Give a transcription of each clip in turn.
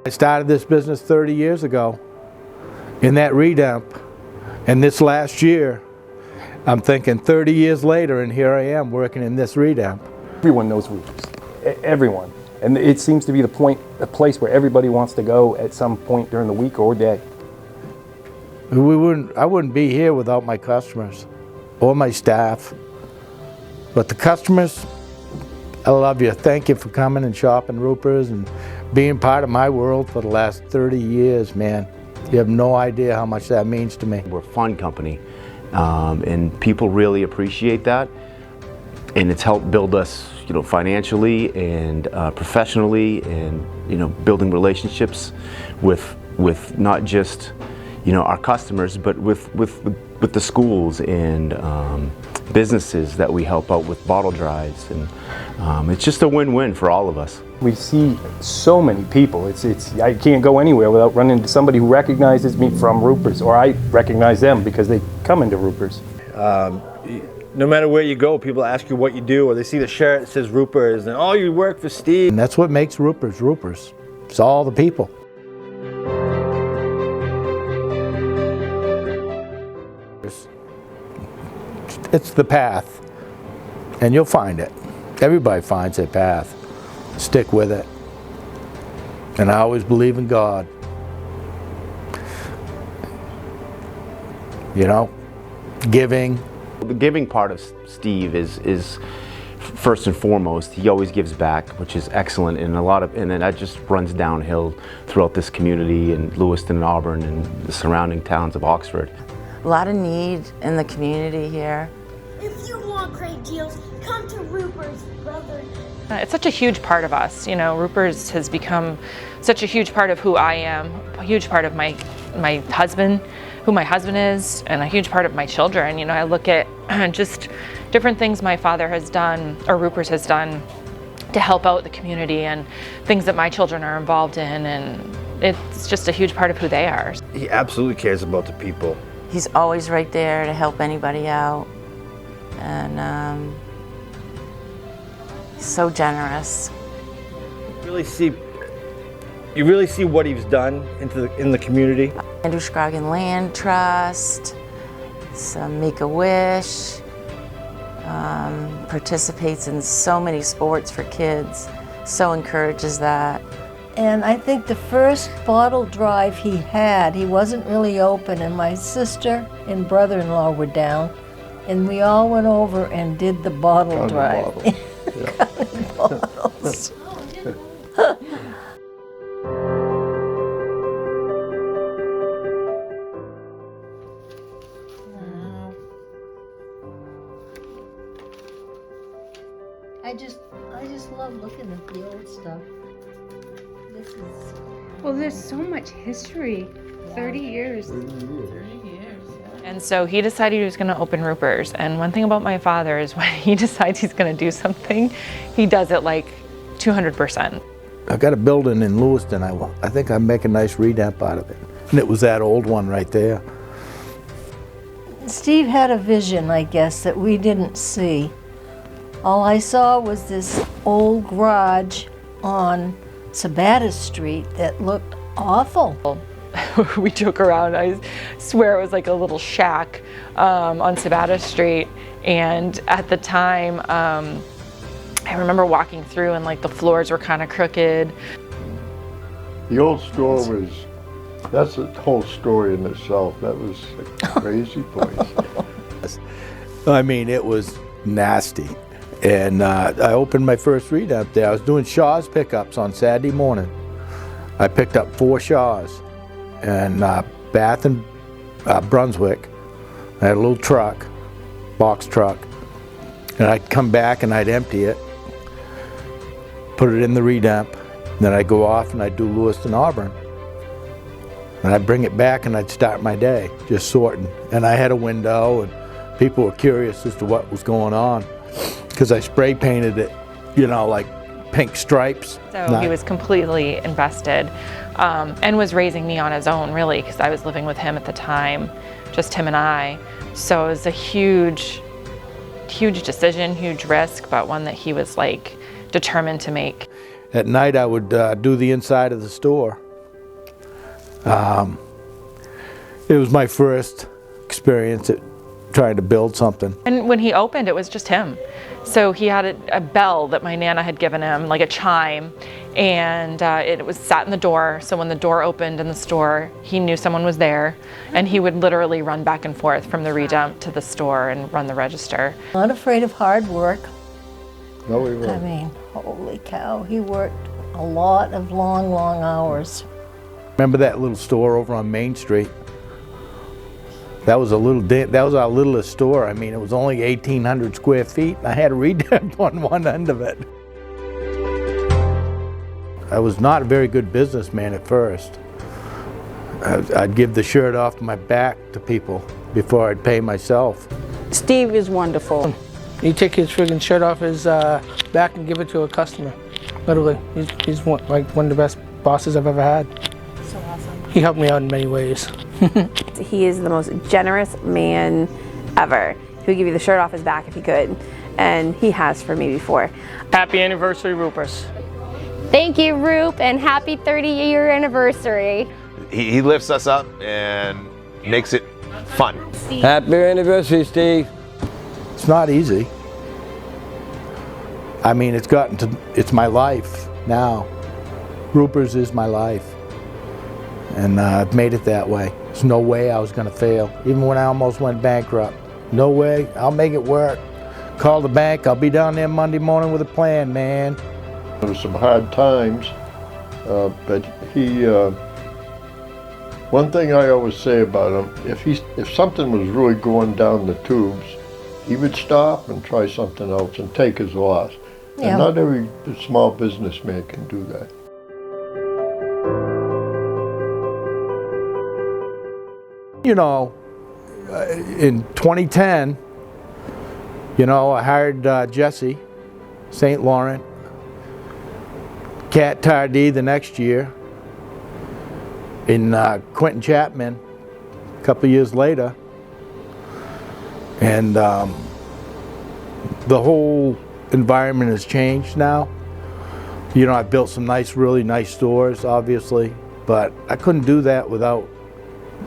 I started this business 30 years ago in that redump, and this last year I'm thinking 30 years later and here I am working in this redump. Everyone knows Roopers, everyone. And it seems to be a place where everybody wants to go at some point during the week or day. I wouldn't be here without my customers or my staff. But the customers, I love you. Thank you for coming and shopping Roopers and being part of my world for the last 30 years, man. You have no idea how much that means to me. We're a fun company, and people really appreciate that. And it's helped build us, financially and professionally, and building relationships with not just our customers, but with the schools and businesses that we help out with bottle drives, and it's just a win-win for all of us. We see so many people. I can't go anywhere without running into somebody who recognizes me from Roopers, or I recognize them because they come into Roopers. No matter where you go, people ask you what you do, or they see the shirt that says Roopers, and oh, you work for Steve. And that's what makes Roopers Roopers. It's all the people. It's the path, and you'll find it. Everybody finds their path. Stick with it. And I always believe in God. Giving. The giving part of Steve is first and foremost. He always gives back, which is excellent, and and then that just runs downhill throughout this community in Lewiston and Auburn and the surrounding towns of Oxford. A lot of need in the community here. If you want great deals, come to Roopers, brother. It's such a huge part of us. Roopers has become such a huge part of who I am, a huge part of my husband, who my husband is, and a huge part of my children. I look at just different things my father has done, or Roopers has done, to help out the community, and things that my children are involved in, and it's just a huge part of who they are. He absolutely cares about the people. He's always right there to help anybody out, and he's so generous. You really see what he's done in the community. Andrew Scroggin Land Trust, some Make-A-Wish, participates in so many sports for kids, so encourages that. And I think the first bottle drive he had, he wasn't really open, and my sister and brother-in-law were down, and we all went over and did the bottle drive. Counting bottles. I just love looking at the old stuff. This is... Well, there's so much history. 30 years. 30 years, yeah. And so he decided he was going to open Roopers. And one thing about my father is when he decides he's going to do something, he does it like 200%. I've got a building in Lewiston. I think I make a nice redump out of it. And it was that old one right there. Steve had a vision, I guess, that we didn't see. All I saw was this old garage on Sabata Street that looked awful. We joke around, I swear it was like a little shack on Sabata Street, and at the time I remember walking through and like the floors were kind of crooked. The old store that's a whole story in itself. That was a crazy place. I mean, it was nasty. And I opened my first redump there. I was doing Shaw's pickups on Saturday morning. I picked up 4 Shaws and Bath and Brunswick. I had a little truck, box truck, and I'd come back and I'd empty it, put it in the redump, then I'd go off and I'd do Lewiston, Auburn. And I'd bring it back and I'd start my day just sorting. And I had a window, and people were curious as to what was going on, because I spray painted it, like pink stripes. So he was completely invested and was raising me on his own, really, because I was living with him at the time, just him and I. So it was a huge decision, huge risk, but one that he was like determined to make. At night I would do the inside of the store, It was my first experience at trying to build something. And when he opened, it was just him. So he had a bell that my Nana had given him, like a chime, and it was sat in the door. So when the door opened in the store, he knew someone was there, and he would literally run back and forth from the redump to the store and run the register. Not afraid of hard work. No, he I wasn't. mean, holy cow, he worked a lot of long, long hours. Remember that little store over on Main Street? That was our littlest store. I mean, it was only 1,800 square feet. I had a redump on one end of it. I was not a very good businessman at first. I'd give the shirt off my back to people before I'd pay myself. Steve is wonderful. He take his friggin' shirt off his back and give it to a customer. Literally, he's one of the best bosses I've ever had. So awesome. He helped me out in many ways. He is the most generous man ever. He would give you the shirt off his back if he could, and he has for me before. Happy anniversary, Roopers. Thank you, Roop, and happy 30-year anniversary. He lifts us up and makes it fun. Happy anniversary, Steve. It's not easy. I mean, it's my life now. Roopers is my life. And I've made it that way. There's no way I was gonna fail. Even when I almost went bankrupt. No way, I'll make it work. Call the bank, I'll be down there Monday morning with a plan, man. There was some hard times, but he, one thing I always say about him, if something was really going down the tubes, he would stop and try something else and take his loss. Yeah. And not every small businessman can do that. You know, in 2010, you know, I hired Jesse, St. Laurent, Cat Tardy the next year, in Quentin Chapman a couple years later, and the whole environment has changed now. You know, I've built some really nice stores, obviously, but I couldn't do that without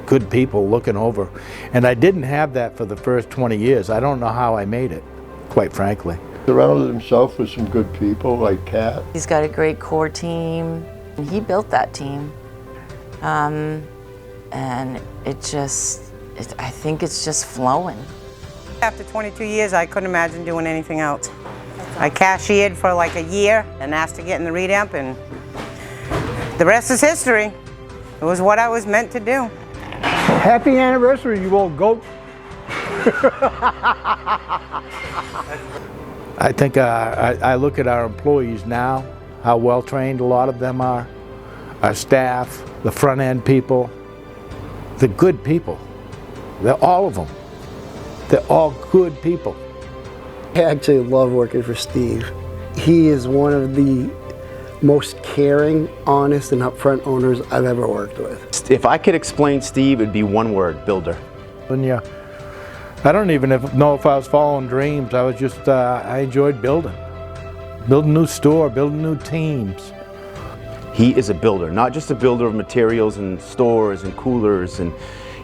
good people looking over. And I didn't have that for the first 20 years. I don't know how I made it, quite frankly. Surrounded himself with some good people like Cat. He's got a great core team. He built that team. And I think it's just flowing. After 22 years, I couldn't imagine doing anything else. I cashiered for like a year and asked to get in the redump, and the rest is history. It was what I was meant to do. Happy anniversary, you old goat. I think I look at our employees now, how well trained a lot of them are, our staff, the front end people, the good people. They're all of them. They're all good people. I actually love working for Steve. He is one of the most caring, honest, and upfront owners I've ever worked with. If I could explain Steve, it'd be one word: builder. And yeah, I don't even know if I was following dreams. I was just, I enjoyed building a new store, building new teams. He is a builder, not just a builder of materials and stores and coolers, and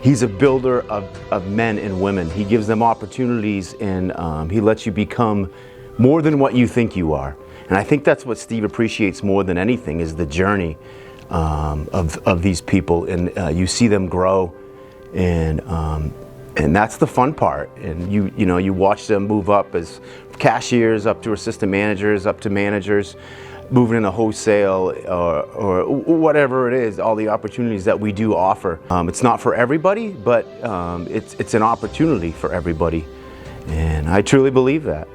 he's a builder of men and women. He gives them opportunities, and he lets you become more than what you think you are. And I think that's what Steve appreciates more than anything, is the journey of these people, and you see them grow, and that's the fun part. And you watch them move up as cashiers, up to assistant managers, up to managers, moving into wholesale or whatever it is, all the opportunities that we do offer. It's not for everybody, but it's an opportunity for everybody, and I truly believe that.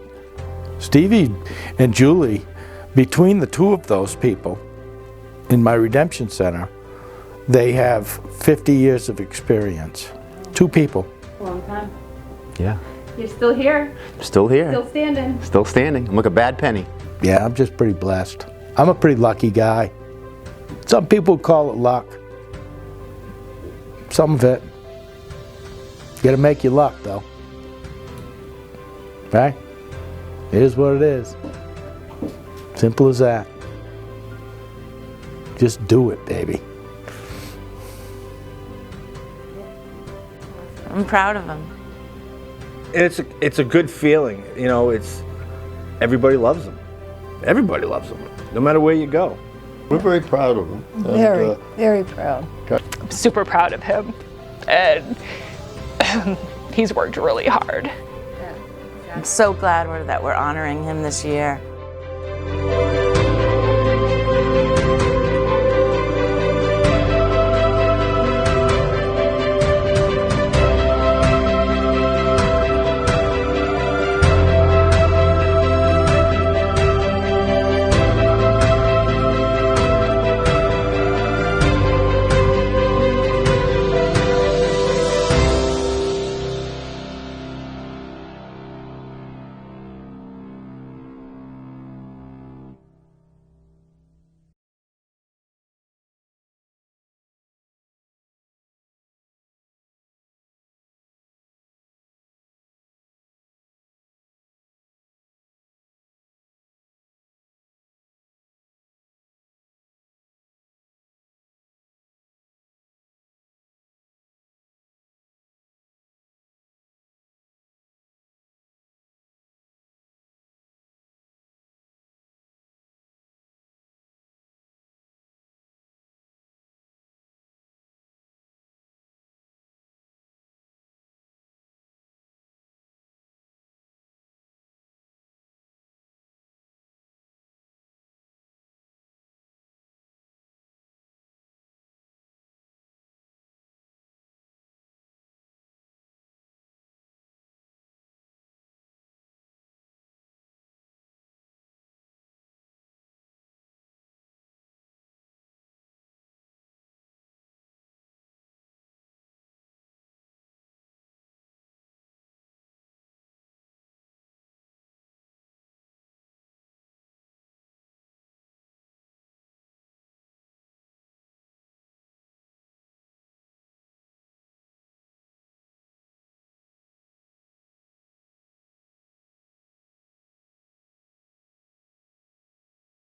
Stevie and Julie, between the two of those people in my redemption center, they have 50 years of experience. Two people. Long time. Yeah. You're still here. Still here. Still standing. Still standing. I'm like a bad penny. Yeah, I'm just pretty blessed. I'm a pretty lucky guy. Some people call it luck. Some of it. You gotta make your luck, though. Right? It is what it is. Simple as that. Just do it, baby. I'm proud of him. It's a good feeling, you know. Everybody loves him. Everybody loves him, no matter where you go. We're very proud of him. Very, very proud. I'm super proud of him, and he's worked really hard. I'm so glad that we're honoring him this year.